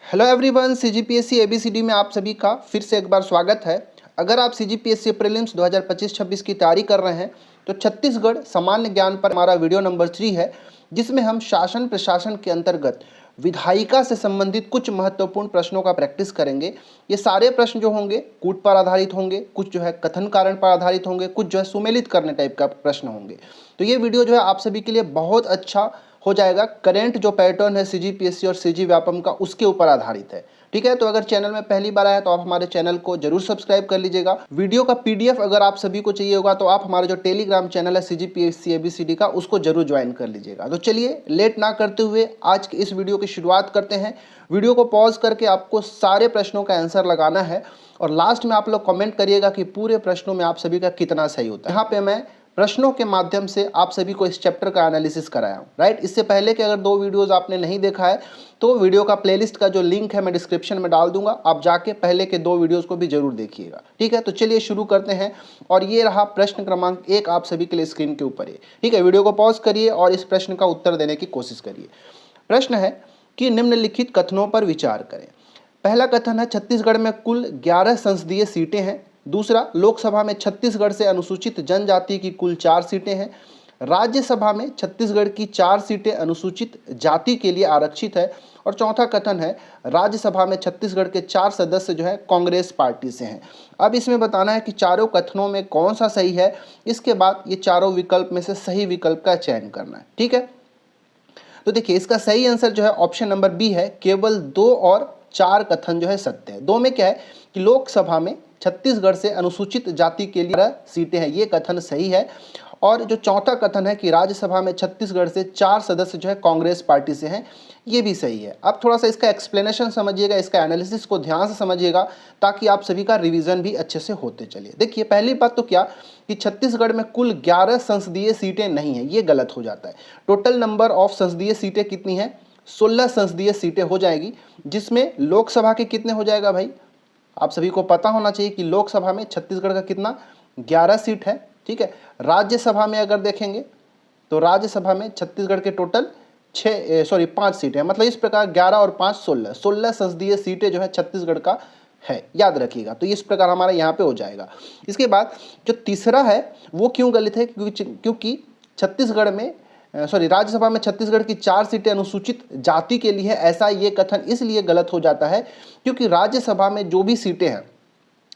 Hello everyone, CGPSC ABCD में आप सभी का फिर से एक बार स्वागत है। अगर आप सीजीपीएससी प्रीलिम्स 2025-26 की तैयारी कर रहे हैं तो छत्तीसगढ़ सामान्य ज्ञान पर हमारा वीडियो नंबर 3 है, जिसमें हम शासन प्रशासन के अंतर्गत विधायिका से संबंधित कुछ महत्वपूर्ण प्रश्नों का प्रैक्टिस करेंगे। ये सारे प्रश्न जो होंगे कूट पर आधारित होंगे, कुछ जो है कथन कारण पर आधारित होंगे, कुछ जो है सुमेलित करने टाइप का प्रश्न होंगे। तो ये वीडियो जो है आप सभी के लिए बहुत अच्छा हो जाएगा। करेंट जो पैटर्न है सीजीपीएससी और सीजी व्यापम का, उसके ऊपर आधारित है। ठीक है, तो अगर चैनल में पहली बार आया तो आप हमारे चैनल को जरूर सब्सक्राइब कर लीजिएगा। वीडियो का पीडीएफ अगर आप सभी को चाहिए होगा तो आप हमारे जो टेलीग्राम चैनल है सीजीपीएससी एबीसीडी का, उसको जरूर ज्वाइन कर लीजिएगा। तो चलिए लेट ना करते हुए आज के इस वीडियो की शुरुआत करते हैं। वीडियो को पॉज करके आपको सारे प्रश्नों का आंसर लगाना है और लास्ट में आप लोग कमेंट करिएगा कि पूरे प्रश्नों में आप सभी का कितना सही होता है। यहाँ पे मैं प्रश्नों के माध्यम से आप सभी को इस चैप्टर का एनालिसिस कराया हूँ, राइट। इससे पहले कि अगर 2 वीडियोस आपने नहीं देखा है तो वीडियो का प्लेलिस्ट का जो लिंक है मैं डिस्क्रिप्शन में डाल दूंगा, आप जाके पहले के 2 वीडियोस को भी जरूर देखिएगा। ठीक है, तो चलिए शुरू करते हैं। और ये रहा प्रश्न क्रमांक 1 आप सभी के लिए स्क्रीन के ऊपर है। ठीक है, वीडियो को पॉज करिए और इस प्रश्न का उत्तर देने की कोशिश करिए। प्रश्न है कि निम्नलिखित कथनों पर विचार करें। पहला कथन है छत्तीसगढ़ में कुल 11 संसदीय सीटें हैं। दूसरा, लोकसभा में छत्तीसगढ़ से अनुसूचित जनजाति की कुल 4 सीटें हैं। राज्यसभा में छत्तीसगढ़ की 4 सीटें अनुसूचित जाति के लिए आरक्षित है। और चौथा कथन है राज्यसभा में छत्तीसगढ़ के 4 सदस्य जो है कांग्रेस पार्टी से हैं। अब इसमें बताना है कि चारों कथनों में कौन सा सही है। इसके बाद ये चारों विकल्प में से सही विकल्प का चयन करना है। ठीक है, तो देखिए इसका सही आंसर जो है ऑप्शन नंबर बी है। केवल 2 और 4 कथन जो है सत्य है। 2 में क्या है कि लोकसभा में छत्तीसगढ़ से अनुसूचित जाति के लिए सीटें हैं, ये कथन सही है। और जो चौथा कथन है कि राज्यसभा में छत्तीसगढ़ से 4 सदस्य जो है कांग्रेस पार्टी से हैं, ये भी सही है। अब थोड़ा सा इसका एक्सप्लेनेशन समझिएगा, इसका एनालिसिस को ध्यान से समझिएगा ताकि आप सभी का रिवीजन भी अच्छे से होते चलिए। देखिए पहली बात तो क्या कि छत्तीसगढ़ में कुल 11 संसदीय सीटें नहीं हैं, ये गलत हो जाता है। टोटल नंबर ऑफ संसदीय सीटें कितनी हैं? 16 संसदीय सीटें हो जाएगी, जिसमें लोकसभा के कितने हो जाएगा भाई? आप सभी को पता होना चाहिए कि लोकसभा में छत्तीसगढ़ का कितना 11 सीट है। ठीक है, राज्यसभा में अगर देखेंगे तो राज्यसभा में छत्तीसगढ़ के टोटल 5 सीटें हैं। मतलब इस प्रकार 11 और 5 16 संसदीय सीटें जो है छत्तीसगढ़ का है, याद रखिएगा। तो इस प्रकार हमारा यहाँ पे हो जाएगा। इसके बाद जो तीसरा है वो क्यों गलत है? क्योंकि छत्तीसगढ़ में राज्यसभा में छत्तीसगढ़ की 4 सीटें अनुसूचित जाति के लिए है। ऐसा ये कथन इसलिए गलत हो जाता है क्योंकि राज्यसभा में जो भी सीटें हैं,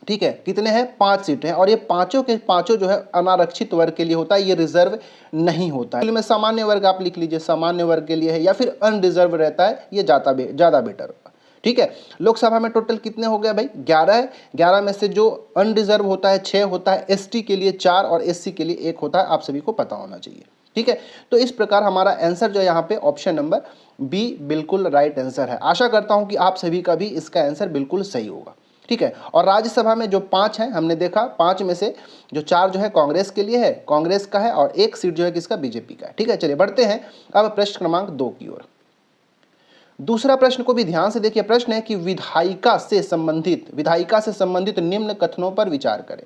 ठीक है, कितने हैं? 5 सीटें हैं और ये पांचों के पांचों जो है अनारक्षित वर्ग के लिए होता है, ये रिजर्व नहीं होता है। में सामान्य वर्ग आप लिख लीजिए, सामान्य वर्ग के लिए है या फिर अनरिजर्व रहता है, ये ज़्यादा बेटर होगा। ठीक है, लोकसभा में टोटल कितने हो गए भाई? 11 है। 11 में से जो अनरिजर्व होता है 6 होता है, एसटी के लिए 4 और एससी के लिए 1 होता है। आप सभी को पता होना चाहिए। ठीक है, तो इस प्रकार हमारा आंसर जो है यहाँ पे ऑप्शन नंबर बी बिल्कुल राइट आंसर है। आशा करता हूँ कि आप सभी का भी इसका आंसर बिल्कुल सही होगा। ठीक है, और राज्यसभा में जो 5 हैं हमने देखा, 5 में से जो 4 जो है कांग्रेस के लिए है, कांग्रेस का है, और 1 सीट जो है किसका? बीजेपी का है। ठीक है, चलिए बढ़ते हैं अब प्रश्न क्रमांक 2 की ओर। दूसरा प्रश्न को भी ध्यान से देखिए। प्रश्न है कि विधायिका से संबंधित निम्न कथनों पर विचार करें।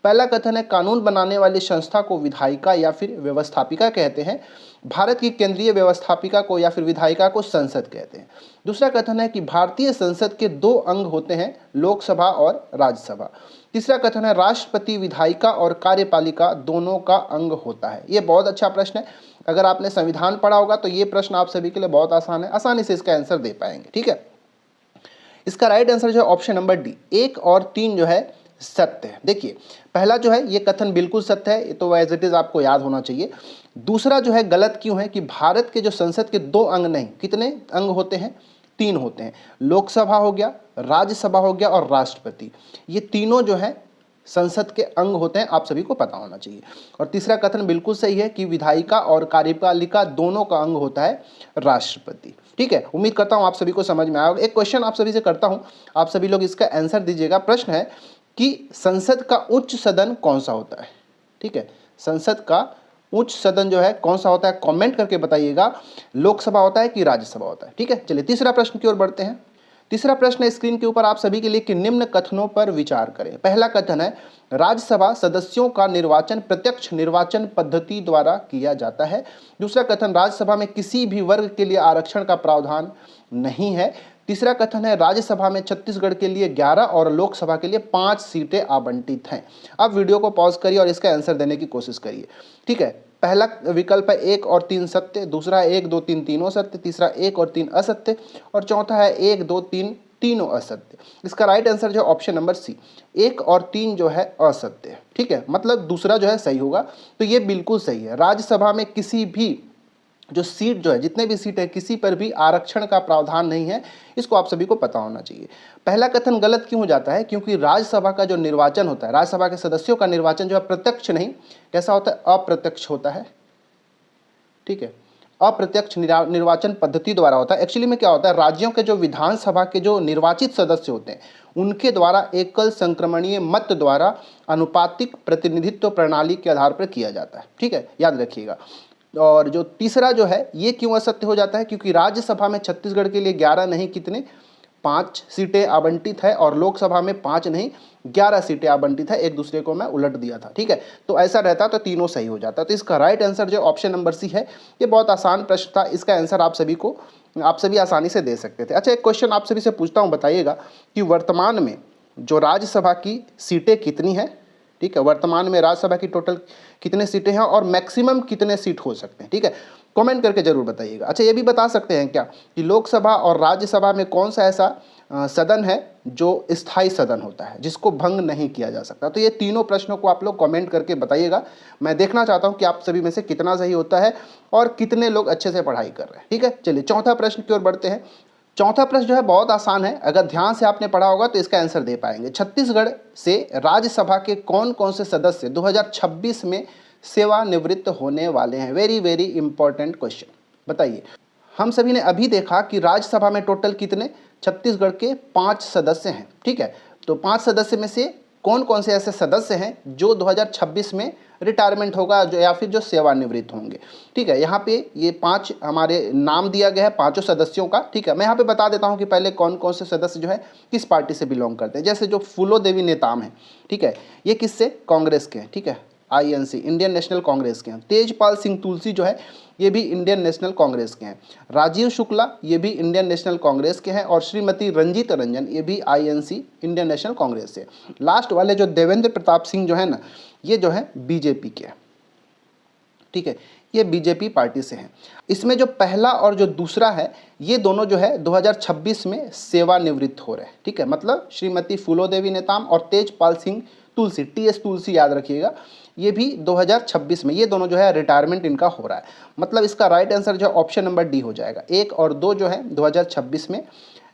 पहला कथन है कानून बनाने वाली संस्था को विधायिका या फिर व्यवस्थापिका कहते हैं। भारत की केंद्रीय व्यवस्थापिका को या फिर विधायिका को संसद कहते हैं। दूसरा कथन है कि भारतीय संसद के 2 अंग होते हैं, लोकसभा और राज्यसभा। तीसरा कथन है राष्ट्रपति विधायिका और कार्यपालिका दोनों का अंग होता है। ये बहुत अच्छा प्रश्न है। अगर आपने संविधान पढ़ा होगा तो ये प्रश्न आप सभी के लिए बहुत आसान है, आसानी से इसका आंसर दे पाएंगे। ठीक है, इसका राइट आंसर जो है ऑप्शन नंबर डी, 1 और 3 जो है सत्य है। देखिए पहला जो है ये कथन बिल्कुल सत्य है, ये तो एज इट इज आपको याद होना चाहिए। दूसरा जो है गलत क्यों है कि भारत के जो संसद के 2 अंग नहीं, कितने अंग होते हैं? 3 होते हैं। लोकसभा हो गया, राज्यसभा हो गया और राष्ट्रपति, ये तीनों जो है संसद के अंग होते हैं, आप सभी को पता होना चाहिए। और तीसरा कथन बिल्कुल सही है कि विधायिका और कार्यपालिका दोनों का अंग होता है राष्ट्रपति। ठीक है, उम्मीद करता हूं आप सभी को समझ में आएगा। एक क्वेश्चन आप सभी से करता हूं, आप सभी लोग इसका आंसर दीजिएगा। प्रश्न है कि संसद का उच्च सदन कौन सा होता है? ठीक है, संसद का उच्च सदन जो है कौन सा होता है? कमेंट करके बताइएगा, लोकसभा होता है कि राज्यसभा होता है। ठीक है, चलिए तीसरा प्रश्न की ओर बढ़ते हैं। तीसरा प्रश्न है स्क्रीन के ऊपर आप सभी के लिए कि निम्न कथनों पर विचार करें। पहला कथन है राज्यसभा सदस्यों का निर्वाचन प्रत्यक्ष निर्वाचन पद्धति द्वारा किया जाता है। दूसरा कथन राज्यसभा में किसी भी वर्ग के लिए आरक्षण का प्रावधान नहीं है। तीसरा कथन है राज्यसभा में छत्तीसगढ़ के लिए 11 और लोकसभा के लिए 5 सीटें आवंटित हैं। अब वीडियो को पॉज करिए और इसका आंसर देने की कोशिश करिए। ठीक है, पहला विकल्प है 1 और 3 सत्य, दूसरा 1 2 3 तीनों सत्य, तीसरा 1 और 3 असत्य और चौथा है 1 2 3 तीनों असत्य। इसका राइट आंसर जो है ऑप्शन नंबर सी, 1 और 3 जो है असत्य है। ठीक है, मतलब दूसरा जो है सही होगा। तो ये बिल्कुल सही है। राज्यसभा में किसी भी जो सीट जो है, जितने भी सीट है, किसी पर भी आरक्षण का प्रावधान नहीं है। इसको आप सभी को पता होना चाहिए। पहला कथन गलत क्यों हो जाता है? क्योंकि राज्यसभा का जो निर्वाचन होता है, राज्यसभा के सदस्यों का निर्वाचन जो है प्रत्यक्ष नहीं, कैसा होता है? अप्रत्यक्ष होता है। ठीक है, अप्रत्यक्ष निर्वाचन पद्धति द्वारा होता है। एक्चुअली में क्या होता है, राज्यों के जो विधानसभा के जो निर्वाचित सदस्य होते हैं उनके द्वारा एकल संक्रमणीय मत द्वारा अनुपातिक प्रतिनिधित्व प्रणाली के आधार पर किया जाता है। ठीक है, याद रखिएगा। और जो तीसरा जो है ये क्यों असत्य हो जाता है? क्योंकि राज्यसभा में छत्तीसगढ़ के लिए 11 नहीं, कितने 5 सीटें आवंटित है और लोकसभा में 5 नहीं 11 सीटें आवंटित है। एक दूसरे को मैं उलट दिया था। ठीक है, तो ऐसा रहता तो तीनों सही हो जाता। तो इसका राइट आंसर जो ऑप्शन नंबर सी है। ये बहुत आसान प्रश्न था, इसका आंसर आप सभी आसानी से दे सकते थे। अच्छा, एक क्वेश्चन आप सभी से पूछता हूँ, बताइएगा कि वर्तमान में जो राज्यसभा की सीटें कितनी है? ठीक है, वर्तमान में राज्यसभा की टोटल कितने सीटें हैं और मैक्सिमम कितने सीट हो सकते हैं? ठीक है, कमेंट करके जरूर बताइएगा। अच्छा, ये भी बता सकते हैं क्या कि लोकसभा और राज्यसभा में कौन सा ऐसा सदन है जो स्थायी सदन होता है, जिसको भंग नहीं किया जा सकता? तो ये तीनों प्रश्नों को आप लोग कमेंट करके बताइएगा। मैं देखना चाहता हूँ कि आप सभी में से कितना सही होता है और कितने लोग अच्छे से पढ़ाई कर रहे हैं। ठीक है, चलिए चौथा प्रश्न की ओर बढ़ते हैं। चौथा प्रश्न जो है बहुत आसान है, अगर ध्यान से आपने पढ़ा होगा तो इसका आंसर दे पाएंगे। छत्तीसगढ़ से राज्यसभा के कौन कौन से सदस्य 2026 में सेवानिवृत्त होने वाले हैं? वेरी वेरी इंपॉर्टेंट क्वेश्चन, बताइए। हम सभी ने अभी देखा कि राज्यसभा में टोटल कितने, छत्तीसगढ़ के 5 सदस्य हैं। ठीक है, तो 5 सदस्य में से कौन कौन से ऐसे सदस्य हैं जो 2026 में रिटायरमेंट होगा, जो या फिर जो सेवानिवृत्त होंगे? ठीक है, यहाँ पे ये 5 हमारे नाम दिया गया है, पांचों सदस्यों का। ठीक है, मैं यहाँ पे बता देता हूँ कि पहले कौन कौन से सदस्य जो है किस पार्टी से बिलोंग करते हैं। जैसे जो फूलो देवी नेताम है, ठीक है, ये किससे, कांग्रेस के हैं। ठीक है, INC इंडियन नेशनल कांग्रेस के हैं। तेजपाल सिंह तुलसी जो है ये भी इंडियन नेशनल कांग्रेस के हैं। राजीव शुक्ला ये भी इंडियन नेशनल कांग्रेस के हैं और श्रीमती रंजीत रंजन ये भी INC इंडियन नेशनल कांग्रेस से। लास्ट वाले जो देवेंद्र प्रताप सिंह जो है ना, ये जो है बीजेपी के हैं। ठीक है, ये बीजेपी पार्टी से हैं। इसमें जो पहला और जो दूसरा है ये दोनों जो है 2026 में सेवानिवृत्त हो रहे हैं। ठीक है, मतलब श्रीमती फूलो देवी नेताम और तेजपाल सिंह तुलसी, TS तुलसी याद रखिएगा, ये भी 2026 में, ये दोनों जो है रिटायरमेंट इनका हो रहा है। मतलब इसका राइट आंसर जो ऑप्शन नंबर डी हो जाएगा। 1 और 2 जो है 2026 में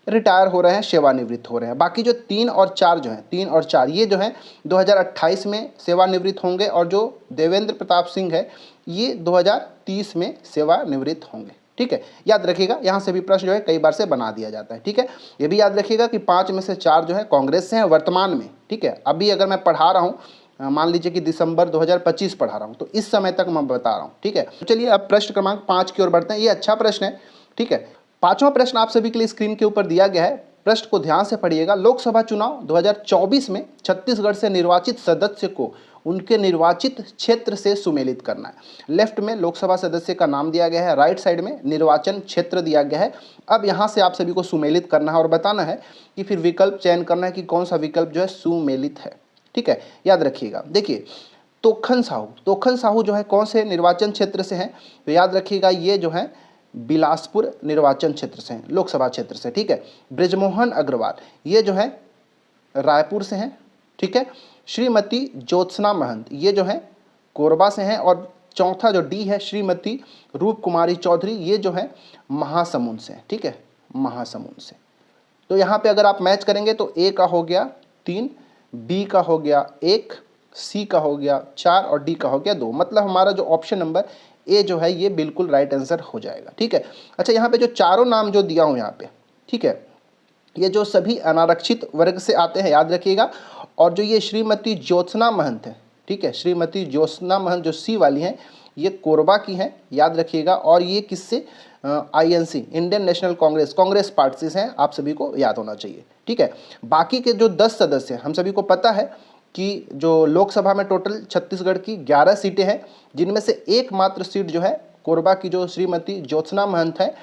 रिटायर हो रहे हैं, सेवानिवृत्त हो रहे हैं। बाकी जो 3 और 4 जो हैं, 3 और 4 ये जो हैं 2028 में सेवानिवृत्त होंगे और जो देवेंद्र प्रताप सिंह है ये 2030 में सेवानिवृत्त होंगे। ठीक है, याद रखिएगा, यहाँ से भी प्रश्न जो है कई बार से बना दिया जाता है। ठीक है, ये भी याद रखिएगा कि 5 में से 4 जो है कांग्रेस से हैं वर्तमान में। ठीक है, अभी अगर मैं पढ़ा रहा हूँ, मान लीजिए कि दिसंबर 2025 पढ़ा रहा हूँ, तो इस समय तक मैं बता रहा हूँ। ठीक है, तो चलिए अब प्रश्न क्रमांक 5 की ओर बढ़ते हैं। ये अच्छा प्रश्न है। ठीक है, 5वां प्रश्न आप सभी के लिए स्क्रीन के ऊपर दिया गया है। प्रश्न को ध्यान से पढ़िएगा। लोकसभा चुनाव 2024 में छत्तीसगढ़ से निर्वाचित सदस्य को उनके निर्वाचित क्षेत्र से सुमेलित करना है। लेफ्ट में लोकसभा सदस्य का नाम दिया गया है, राइट साइड में निर्वाचन क्षेत्र दिया गया है। अब यहाँ से आप सभी को सुमेलित करना है और बताना है कि फिर विकल्प चयन करना है कि कौन सा विकल्प जो है सुमेलित है। ठीक है, याद रखिएगा। देखिए, तोखन साहू जो है कौन से निर्वाचन क्षेत्र से हैं? तो याद रखिएगा ये जो है बिलासपुर निर्वाचन क्षेत्र से हैं, लोकसभा क्षेत्र से। ठीक है, ब्रिजमोहन अग्रवाल ये जो है रायपुर से हैं। ठीक है, श्रीमती ज्योत्सना महंत ये जो है कोरबा से हैं और चौथा जो डी है श्रीमती रूप कुमारी चौधरी ये जो है महासमुंद से। ठीक है, महासमुंद से। तो यहाँ पे अगर आप मैच करेंगे तो A का हो गया 3, B का हो गया 1, C का हो गया 4 और D का हो गया 2। मतलब हमारा जो ऑप्शन नंबर A जो है ये बिल्कुल राइट आंसर हो जाएगा। ठीक है, अच्छा यहाँ पे जो चारों नाम जो दिया हूँ यहाँ पे, ठीक है, ये जो सभी अनारक्षित वर्ग से आते हैं, याद रखिएगा। और जो ये श्रीमती ज्योत्सना महंत है, ठीक है, श्रीमती ज्योत्सना महंत जो C वाली हैं ये कोरबा की हैं, याद रखिएगा। और ये किससे, INC Indian national Congress party से हैं, आप सभी को याद होना चाहिए। ठीक है, बाकी के जो 10 सदस्य हैं, हम सभी को पता है कि जो लोकसभा में टोटल छत्तीसगढ़ की 11 सीटें हैं, जिनमें से एकमात्र सीट जो है कोरबा की जो श्रीमती ज्योत्सना महंत है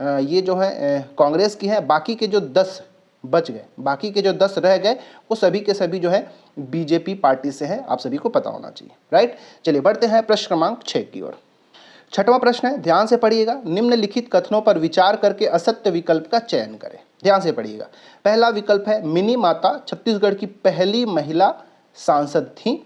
ये जो है कांग्रेस की है, बाकी के जो 10 बच गए, बाकी के जो 10 रह गए वो सभी के सभी जो है बीजेपी पार्टी से हैं, आप सभी को पता होना चाहिए, राइट। चलिए बढ़ते हैं प्रश्न क्रमांक 6 की ओर। छठवां प्रश्न है, ध्यान से पढ़िएगा, निम्नलिखित कथनों पर विचार करके असत्य विकल्प का चयन करें। ध्यान से पढ़िएगा। पहला विकल्प है मिनी माता छत्तीसगढ़ की पहली महिला सांसद थी।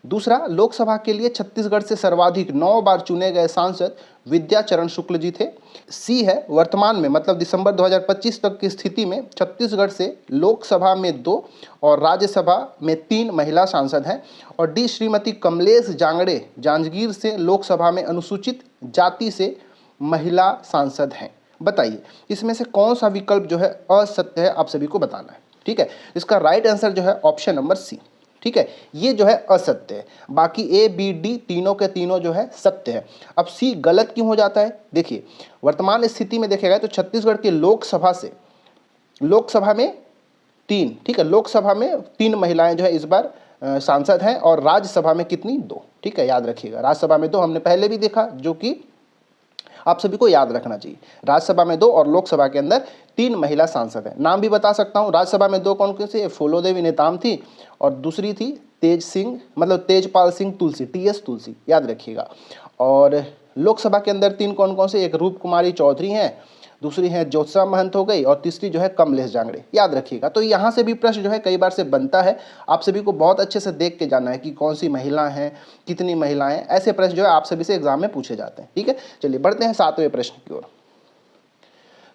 दूसरा, लोकसभा के लिए छत्तीसगढ़ से सर्वाधिक 9 बार चुने गए सांसद विद्याचरण शुक्ल जी थे। सी है, वर्तमान में मतलब दिसंबर 2025 तक की स्थिति में छत्तीसगढ़ से लोकसभा में 2 और राज्यसभा में 3 महिला सांसद हैं। और डी, श्रीमती कमलेश जांगड़े जांजगीर से लोकसभा में अनुसूचित जाति से महिला सांसद हैं। बताइए इसमें से कौन सा विकल्प जो है असत्य है, आप सभी को बताना है, ठीक है। इसका राइट आंसर जो है ऑप्शन नंबर सी, ठीक है, ये जो है असत्य है। बाकी ए बी डी तीनों के तीनों जो है सत्य है। अब सी गलत क्यों हो जाता है? देखिए वर्तमान स्थिति में देखा जाए तो छत्तीसगढ़ के लोकसभा में 3, ठीक है, लोकसभा में 3 महिलाएं जो है इस बार सांसद हैं और राज्यसभा में कितनी? 2, ठीक है, याद रखिएगा। राज्यसभा में 2 हमने पहले भी देखा, जो कि आप सभी को याद रखना चाहिए। राज्यसभा में 2 और लोकसभा के अंदर 3 महिला सांसद हैं। नाम भी बता सकता हूँ। राज्यसभा में 2 कौन कौन से? फूलोदेवी नेताम थी और दूसरी थी तेजपाल सिंह तुलसी, TS तुलसी, याद रखिएगा। और लोकसभा के अंदर 3 कौन कौन से? एक रूप कुमारी चौधरी हैं, दूसरी है ज्योत्सना महंत हो गई और तीसरी जो है कमलेश जांगड़े, याद रखिएगा। तो यहाँ से भी प्रश्न जो है कई बार से बनता है, आप सभी को बहुत अच्छे से देख के जाना है कि कौन सी महिला हैं, कितनी महिलाएं, ऐसे प्रश्न जो है आप सभी से एग्जाम में पूछे जाते हैं, ठीक है। चलिए बढ़ते हैं 7वें प्रश्न की ओर।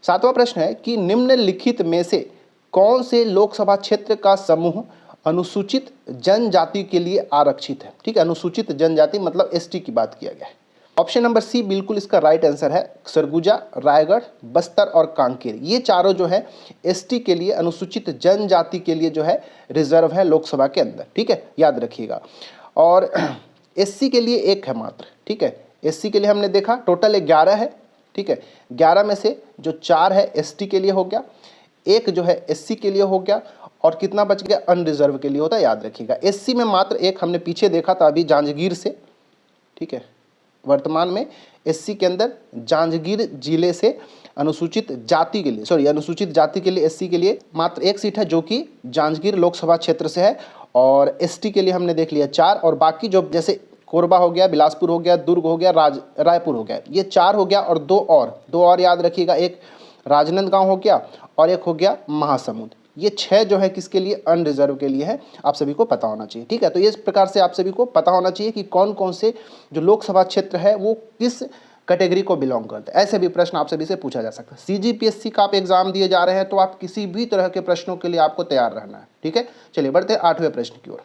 7वां प्रश्न है कि निम्नलिखित में से कौन से लोकसभा क्षेत्र का समूह अनुसूचित जनजाति के लिए आरक्षित है? ठीक है, अनुसूचित जनजाति मतलब ST की बात किया गया है। ऑप्शन नंबर सी बिल्कुल इसका राइट आंसर है। सरगुजा, रायगढ़, बस्तर और कांकेर, ये चारों जो है ST के लिए, अनुसूचित जनजाति के लिए जो है रिजर्व है लोकसभा के अंदर, ठीक है, याद रखिएगा। और SC के लिए 1 है मात्र, ठीक है। SC के लिए हमने देखा टोटल 11 है, ठीक है। 11 में से जो 4 है ST के लिए हो गया, 1 जो है SC के लिए हो गया और कितना बच गया? अनरिजर्व के लिए होता है, याद रखिएगा। SC में मात्र 1 हमने पीछे देखा था अभी जांजगीर से, ठीक है। वर्तमान में SC के अंदर जांजगीर जिले से अनुसूचित जाति के लिए SC के लिए मात्र 1 सीट है, जो कि जांजगीर लोकसभा क्षेत्र से है। और ST के लिए हमने देख लिया 4, और बाकी जो जैसे कोरबा हो गया, बिलासपुर हो गया, दुर्ग हो गया, रायपुर हो गया, ये 4 हो गया। और 2 और याद रखिएगा, एक राजनांदगांव हो गया और एक हो गया महासमुंद। ये 6 जो है किसके लिए? अनरिजर्व के लिए है, आप सभी को पता होना चाहिए, ठीक है। तो इस प्रकार से आप सभी को पता होना चाहिए कि कौन कौन से जो लोकसभा क्षेत्र है वो किस कैटेगरी को बिलोंग करते हैं। ऐसे भी प्रश्न आप सभी से पूछा जा सकता है। CGPSC का आप एग्जाम दिए जा रहे हैं तो आप किसी भी तरह के प्रश्नों के लिए आपको तैयार रहना है, ठीक है। चलिए बढ़ते हैं 8वें प्रश्न की ओर।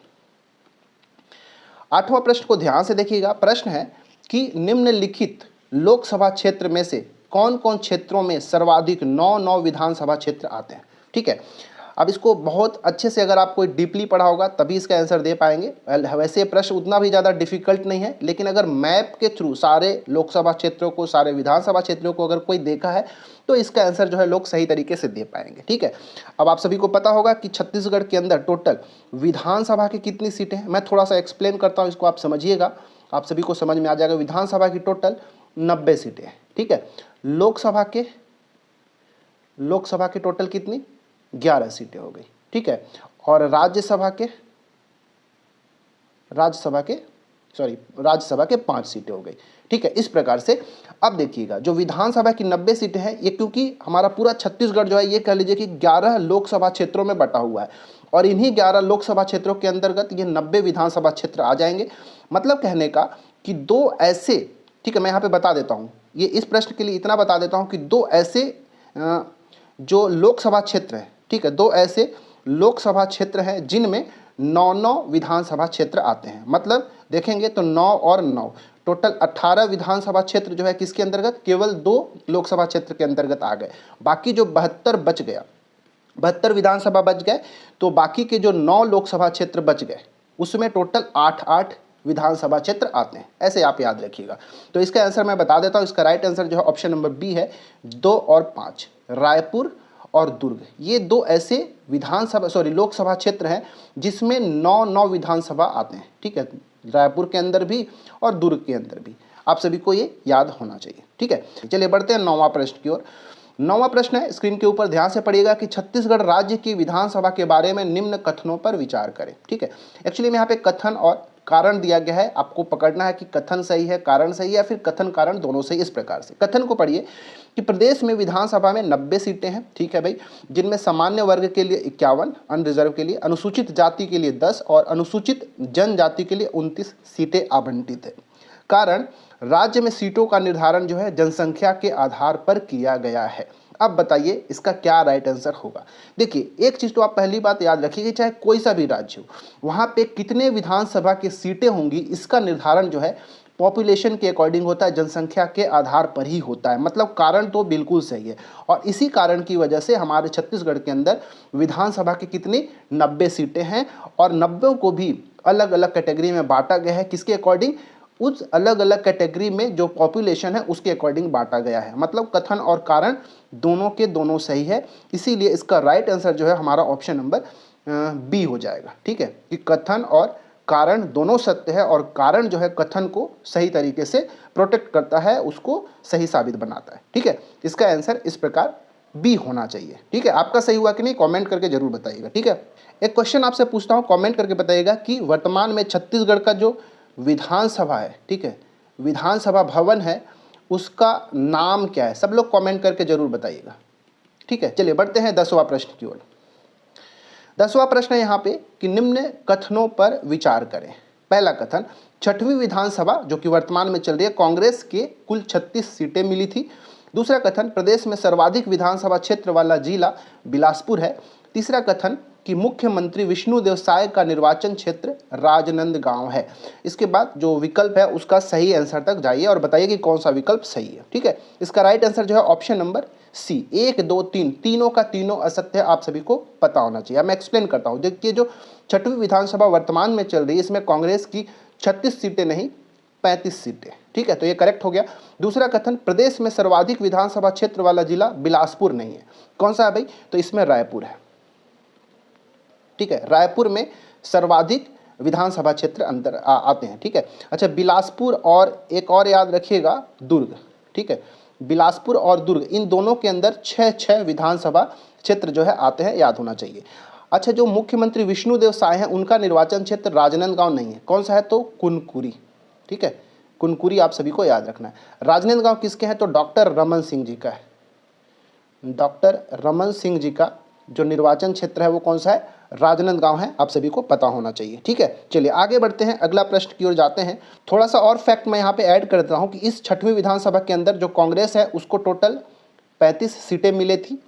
8वां प्रश्न को ध्यान से देखिएगा। प्रश्न है कि निम्नलिखित लोकसभा क्षेत्र में से कौन कौन क्षेत्रों में सर्वाधिक 9 विधानसभा क्षेत्र आते हैं, ठीक है। अब इसको बहुत अच्छे से अगर आप कोई डीपली पढ़ा होगा तभी इसका आंसर दे पाएंगे। वैसे प्रश्न उतना भी ज़्यादा डिफिकल्ट नहीं है, लेकिन अगर मैप के थ्रू सारे लोकसभा क्षेत्रों को, सारे विधानसभा क्षेत्रों को अगर कोई देखा है तो इसका आंसर जो है लोग सही तरीके से दे पाएंगे, ठीक है। अब आप सभी को पता होगा कि छत्तीसगढ़ के अंदर टोटल विधानसभा की कितनी सीटें हैं। मैं थोड़ा सा एक्सप्लेन करता हूँ, इसको आप समझिएगा, आप सभी को समझ में आ जाएगा। विधानसभा की टोटल 90 सीटें हैं, ठीक है। लोकसभा के टोटल कितनी? 11 सीटें हो गई, ठीक है। और राज्यसभा के 5 सीटें हो गई, ठीक है। इस प्रकार से अब देखिएगा जो विधानसभा की 90 सीटें हैं, ये क्योंकि हमारा पूरा छत्तीसगढ़ जो है ये कह लीजिए कि 11 लोकसभा क्षेत्रों में बटा हुआ है और इन्हीं 11 लोकसभा क्षेत्रों के अंतर्गत ये 90 विधानसभा क्षेत्र आ जाएंगे। मतलब कहने का कि 2 ऐसे, ठीक है, मैं यहाँ पे बता देता हूँ, ये इस प्रश्न के लिए इतना बता देता हूँ कि 2 ऐसे जो लोकसभा क्षेत्र है, ठीक है, 2 ऐसे लोकसभा क्षेत्र हैं जिनमें 9 विधानसभा क्षेत्र आते हैं। मतलब देखेंगे तो 9 और 9 टोटल 18 विधानसभा क्षेत्र जो है किसके अंतर्गत? केवल 2 लोकसभा क्षेत्र के अंतर्गत आ गए। बाकी जो 72 विधानसभा बच गए, तो बाकी के जो 9 लोकसभा क्षेत्र बच गए उसमें टोटल 8 विधानसभा क्षेत्र आते हैं। ऐसे आप याद रखिएगा। तो इसका आंसर मैं बता देता हूँ। इसका राइट आंसर जो है ऑप्शन नंबर बी है, 2 और 5, रायपुर और दुर्ग। ये 2 ऐसे लोकसभा क्षेत्र हैं जिसमें 9 विधानसभा आते हैं, ठीक है, रायपुर के अंदर भी और दुर्ग के अंदर भी। आप सभी को ये याद होना चाहिए। ठीक है, चलिए बढ़ते हैं 9वां प्रश्न की ओर। 9वां प्रश्न है, स्क्रीन के ऊपर ध्यान से पढ़िएगा कि छत्तीसगढ़ राज्य की विधानसभा के बारे में निम्न कथनों पर विचार करें। ठीक है, एक्चुअली में यहाँ पे कथन और कारण दिया गया है, आपको पकड़ना है कि कथन सही है, कारण सही है, या फिर कथन कारण दोनों सही। इस प्रकार से कथन को पढ़िए कि प्रदेश में विधानसभा में 90 सीटें हैं। ठीक है भाई, जिनमें सामान्य वर्ग के लिए 51, अनरिजर्व के लिए, अनुसूचित जाति के लिए 10 और अनुसूचित जनजाति के लिए 29 सीटें आवंटित है। कारण, राज्य में सीटों का निर्धारण जो है जनसंख्या के आधार पर किया गया है। अब बताइए इसका क्या राइट आंसर होगा। देखिए एक चीज़ तो आप पहली बात याद रखिए कि चाहे कोई सा भी राज्य हो, वहाँ पे कितने विधानसभा की सीटें होंगी इसका निर्धारण जो है पॉपुलेशन के अकॉर्डिंग होता है, जनसंख्या के आधार पर ही होता है। मतलब कारण तो बिल्कुल सही है, और इसी कारण की वजह से हमारे छत्तीसगढ़ के अंदर विधानसभा की कितनी 90 सीटें हैं, और 90 को भी अलग अलग कैटेगरी में बांटा गया है। किसके अकॉर्डिंग? उस अलग अलग कैटेगरी में जो पॉपुलेशन है उसके अकॉर्डिंग बांटा गया है। मतलब कथन और कारण दोनों के दोनों सही है, इसीलिए इसका राइट आंसर जो है हमारा ऑप्शन नंबर बी हो जाएगा। ठीक है, कि कथन और कारण दोनों सत्य है, और कारण जो है कथन को सही तरीके से प्रोटेक्ट करता है, उसको सही साबित बनाता है। ठीक है, इसका आंसर इस प्रकार बी होना चाहिए। ठीक है, आपका सही हुआ कि नहीं कमेंट करके जरूर बताइएगा। ठीक है, एक क्वेश्चन आपसे पूछता हूँ, कमेंट करके बताइएगा कि वर्तमान में छत्तीसगढ़ का जो विधानसभा है, ठीक है, विधानसभा भवन है, उसका नाम क्या है? सब लोग कमेंट करके जरूर बताइएगा। ठीक है, चलिए बढ़ते हैं 10वां प्रश्न की ओर। 10वां प्रश्न है यहाँ पे कि निम्न कथनों पर विचार करें। पहला कथन, 6वीं विधानसभा जो कि वर्तमान में चल रही है, कांग्रेस के कुल 36 सीटें मिली थी। दूसरा कथन, प्रदेश में सर्वाधिक विधानसभा क्षेत्र वाला जिला बिलासपुर है। तीसरा कथन कि मुख्यमंत्री विष्णुदेव साय का निर्वाचन क्षेत्र राजनांदगांव है। इसके बाद जो विकल्प है उसका सही आंसर तक जाइए और बताइए कि कौन सा विकल्प सही है। ठीक है, इसका राइट आंसर जो है ऑप्शन नंबर सी, 1, 2, 3 तीनों का तीनों असत्य है, आप सभी को पता होना चाहिए। मैं एक्सप्लेन करता हूँ। देखिए जो 6वीं विधानसभा वर्तमान में चल रही है, इसमें कांग्रेस की 36 सीटें नहीं 35 सीटें। ठीक है, तो ये करेक्ट हो गया। दूसरा कथन, प्रदेश में सर्वाधिक विधानसभा क्षेत्र वाला जिला बिलासपुर नहीं है। कौन सा है भाई? तो इसमें रायपुर है। ठीक है, रायपुर में सर्वाधिक विधानसभा क्षेत्र अंदर आते हैं। ठीक है, अच्छा बिलासपुर और एक और याद रखिएगा दुर्ग। ठीक है, बिलासपुर और दुर्ग इन दोनों के अंदर 6 विधानसभा क्षेत्र जो है आते हैं, याद होना चाहिए। अच्छा, जो मुख्यमंत्री विष्णुदेव साय हैं उनका निर्वाचन क्षेत्र राजनांदगांव नहीं है। कौन सा है? तो कुनकुरी। ठीक है, कुनकुरी आप सभी को याद रखना है। राजनांदगांव किसके हैं? तो डॉक्टर रमन सिंह जी का है। डॉक्टर रमन सिंह जी का जो निर्वाचन क्षेत्र है वो कौन सा है? राजनांदगांव है, आप सभी को पता होना चाहिए। ठीक है, चलिए आगे बढ़ते हैं, अगला प्रश्न की ओर जाते हैं। थोड़ा सा और फैक्ट मैं यहाँ पे ऐड कर देता हूँ कि इस 6वीं विधानसभा के अंदर जो कांग्रेस है उसको टोटल 35 सीटें मिली थी।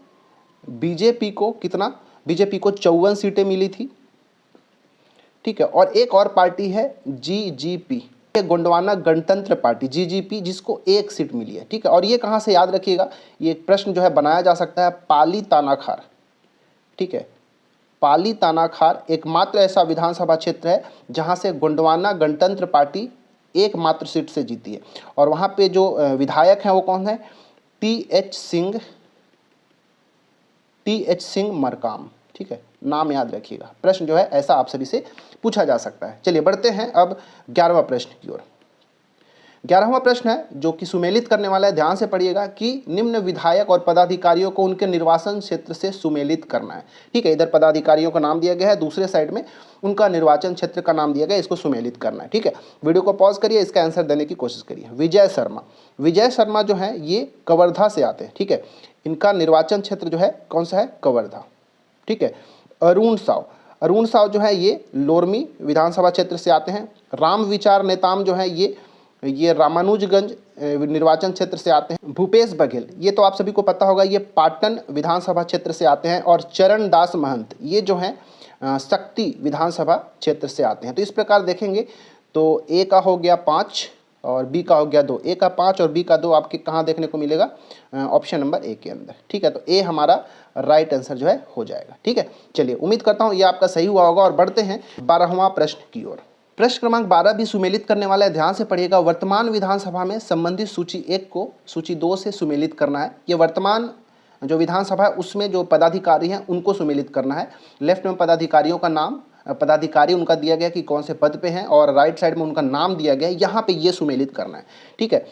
बीजेपी को कितना? बीजेपी को 54 सीटें मिली थी। ठीक है, और एक और पार्टी है जीजीपी, गोंडवाना गणतंत्र पार्टी, जीजीपी, जिसको 1 सीट मिली है। ठीक है, और ये कहाँ से याद रखिएगा, ये प्रश्न जो है बनाया जा सकता है पाली तानाखार। ठीक है, पाली तानाखार एकमात्र ऐसा विधानसभा क्षेत्र है जहां से गोंडवाना गणतंत्र पार्टी एकमात्र सीट से जीती है, और वहां पे जो विधायक हैं वो कौन है? T H Singh Markam. ठीक है, नाम याद रखिएगा। प्रश्न जो है ऐसा आप सभी से पूछा जा सकता है। चलिए बढ़ते हैं अब 11वां प्रश्न की ओर। 11वां प्रश्न है जो कि सुमेलित करने वाला है, ध्यान से पढ़िएगा कि निम्न विधायक और पदाधिकारियों को उनके निर्वाचन क्षेत्र से सुमेलित करना है। ठीक है, इधर पदाधिकारियों का नाम दिया गया है, दूसरे साइड में उनका निर्वाचन क्षेत्र का नाम दिया गया है, इसको सुमेलित करना है। ठीक है, वीडियो को पॉज करिए, इसका आंसर देने की कोशिश करिए। विजय शर्मा, विजय शर्मा जो है ये कवर्धा से आते हैं। ठीक है, इनका निर्वाचन क्षेत्र जो है कौन सा है? कवर्धा। ठीक है, अरुण साव जो है ये लोरमी विधानसभा क्षेत्र से आते हैं। राम विचार नेताम जो है ये रामानुजगंज निर्वाचन क्षेत्र से आते हैं। भूपेश बघेल, ये तो आप सभी को पता होगा, ये पाटन विधानसभा क्षेत्र से आते हैं। और चरण दास महंत, ये जो हैं शक्ति विधानसभा क्षेत्र से आते हैं। तो इस प्रकार देखेंगे तो ए का हो गया 5 और बी का हो गया 2। ए का 5 और बी का 2 आपके कहाँ देखने को मिलेगा? ऑप्शन नंबर ए के अंदर। ठीक है, तो ए हमारा राइट आंसर जो है हो जाएगा। ठीक है, चलिए उम्मीद करता हूँ ये आपका सही हुआ होगा, और बढ़ते हैं 12वां प्रश्न की ओर। प्रश्न क्रमांक 12 भी सुमेलित करने वाला है, ध्यान से पढ़िएगा। वर्तमान विधानसभा में संबंधित सूची 1 को सूची 2 से सुमेलित करना है। ये वर्तमान जो विधानसभा है उसमें जो पदाधिकारी हैं उनको सुमेलित करना है। लेफ्ट में पदाधिकारियों का नाम, पदाधिकारी उनका दिया गया कि कौन से पद पे हैं, और राइट साइड में उनका नाम दिया गया है, यहाँ पे ये सुमेलित करना है। ठीक है,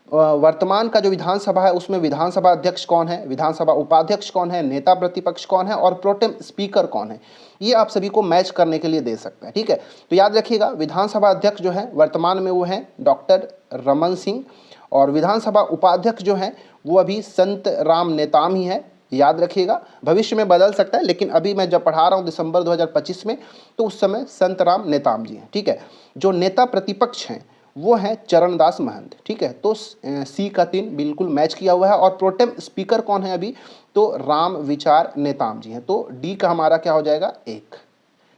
वर्तमान का जो विधानसभा है उसमें विधानसभा अध्यक्ष कौन है, विधानसभा उपाध्यक्ष कौन है, नेता प्रतिपक्ष कौन है और प्रोटेम स्पीकर कौन है, ये आप सभी को मैच करने के लिए दे सकते हैं। ठीक है, तो याद रखिएगा विधानसभा अध्यक्ष जो है वर्तमान में वो हैं डॉक्टर रमन सिंह, और विधानसभा उपाध्यक्ष जो हैं वो अभी संत राम नेताम ही है। याद रखिएगा, भविष्य में बदल सकता है, लेकिन अभी मैं जब पढ़ा रहा हूँ दिसंबर 2025 में, तो उस समय संत राम नेताम जी हैं। ठीक है, जो नेता प्रतिपक्ष हैं वो है चरणदास महंत। ठीक है, तो सी का 3 बिल्कुल मैच किया हुआ है। और प्रोटेम स्पीकर कौन है अभी, तो राम विचार नेताम जी हैं। तो डी का हमारा क्या हो जाएगा 1।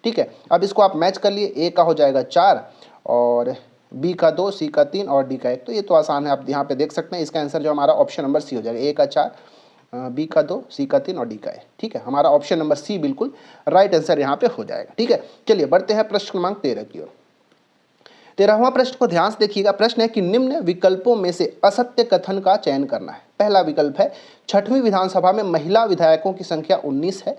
ठीक है, अब इसको आप मैच कर लिए, ए का हो जाएगा 4 और बी का 2, सी का 3 और डी का 1। तो ये तो आसान है, आप यहाँ पे देख सकते हैं। इसका आंसर जो हमारा ऑप्शन नंबर सी हो जाएगा, ए का 4, बी का 2, सी का 3 और डी का 1। ठीक है, हमारा ऑप्शन नंबर सी बिल्कुल राइट आंसर यहाँ पे हो जाएगा। ठीक है, चलिए बढ़ते हैं प्रश्न क्रमांक 13 की ओर। 13वां प्रश्न को ध्यान से देखिएगा। प्रश्न है कि निम्न विकल्पों में से असत्य कथन का चयन करना है। पहला विकल्प है 6वीं विधानसभा में महिला विधायकों की संख्या 19 है।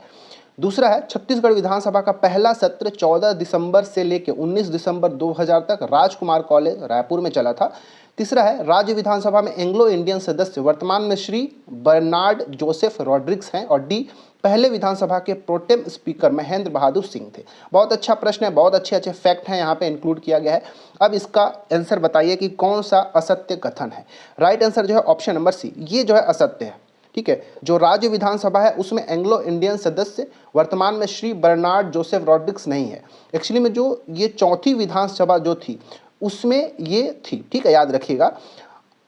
दूसरा है छत्तीसगढ़ विधानसभा का पहला सत्र 14 दिसंबर से लेकर 19 दिसंबर 2000 तक राजकुमार कॉलेज रायपुर में चला था। तीसरा है राज्य विधानसभा में एंग्लो इंडियन सदस्य वर्तमान में श्री बर्नार्ड जोसेफ रॉड्रिक्स हैं। और डी पहले विधानसभा के प्रोटेम स्पीकर महेंद्र बहादुर सिंह थे। बहुत अच्छा प्रश्न है, बहुत अच्छे अच्छे फैक्ट हैं यहाँ पे इंक्लूड किया गया है। अब इसका आंसर बताइए कि कौन सा असत्य कथन है। राइट आंसर जो है ऑप्शन नंबर सी, ये जो है असत्य है। ठीक है, जो राज्य विधानसभा है उसमें एंग्लो इंडियन सदस्य वर्तमान में श्री बर्नार्ड जोसेफ रॉड्रिक्स नहीं है। एक्चुअली में जो ये चौथी विधानसभा जो थी उसमें ये थी। ठीक है, याद रखिएगा।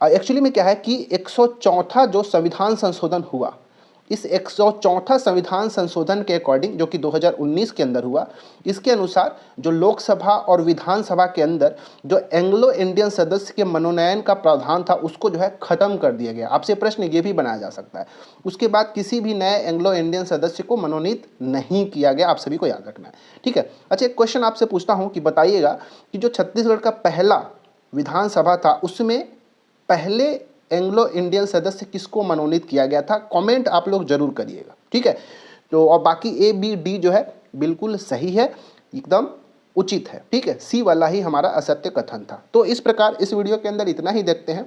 एक्चुअली में क्या है कि 104वां जो संविधान संशोधन हुआ, इस 104वां संविधान संशोधन के अकॉर्डिंग जो कि 2019 के अंदर हुआ, इसके अनुसार जो लोकसभा और विधानसभा के अंदर जो एंग्लो इंडियन सदस्य के मनोनयन का प्रावधान था उसको जो है खत्म कर दिया गया। आपसे प्रश्न ये भी बनाया जा सकता है, उसके बाद किसी भी नए एंग्लो इंडियन सदस्य को मनोनीत नहीं किया गया। आप सभी को याद रखना है। ठीक है, अच्छा एक क्वेश्चन आपसे पूछता हूँ कि बताइएगा कि जो छत्तीसगढ़ का पहला विधानसभा था उसमें पहले एंग्लो इंडियन सदस्य किसको मनोनीत किया गया था। कमेंट आप लोग जरूर करिएगा। ठीक है, तो और बाकी ए बी डी जो है बिल्कुल सही है, एकदम उचित है। ठीक है, सी वाला ही हमारा असत्य कथन था। तो इस प्रकार इस वीडियो के अंदर इतना ही देखते हैं।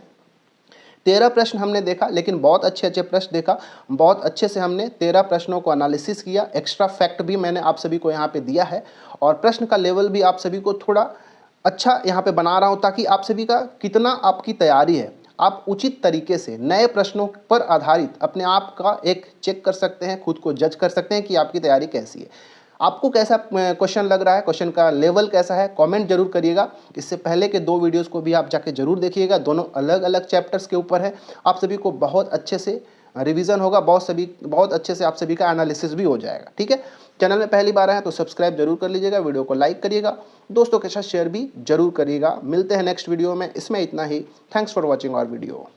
13 प्रश्न हमने देखा, लेकिन बहुत अच्छे अच्छे प्रश्न देखा, बहुत अच्छे से हमने 13 प्रश्नों को एनालिसिस किया। एक्स्ट्रा फैक्ट भी मैंने आप सभी को यहाँ पे दिया है, और प्रश्न का लेवल भी आप सभी को थोड़ा अच्छा यहाँ पे बना रहा हूँ, ताकि आप सभी का कितना आपकी तैयारी है, आप उचित तरीके से नए प्रश्नों पर आधारित अपने आप का एक चेक कर सकते हैं, खुद को जज कर सकते हैं कि आपकी तैयारी कैसी है, आपको कैसा क्वेश्चन लग रहा है, क्वेश्चन का लेवल कैसा है। कमेंट जरूर करिएगा। इससे पहले के 2 वीडियोस को भी आप जाके जरूर देखिएगा, दोनों अलग अलग चैप्टर्स के ऊपर है। आप सभी को बहुत अच्छे से रिवीजन होगा, बहुत अच्छे से आप सभी का एनालिसिस भी हो जाएगा। ठीक है, चैनल में पहली बार आए तो सब्सक्राइब जरूर कर लीजिएगा, वीडियो को लाइक करिएगा, दोस्तों के साथ शेयर भी जरूर करिएगा। मिलते हैं नेक्स्ट वीडियो में, इसमें इतना ही। Thanks for watching our video.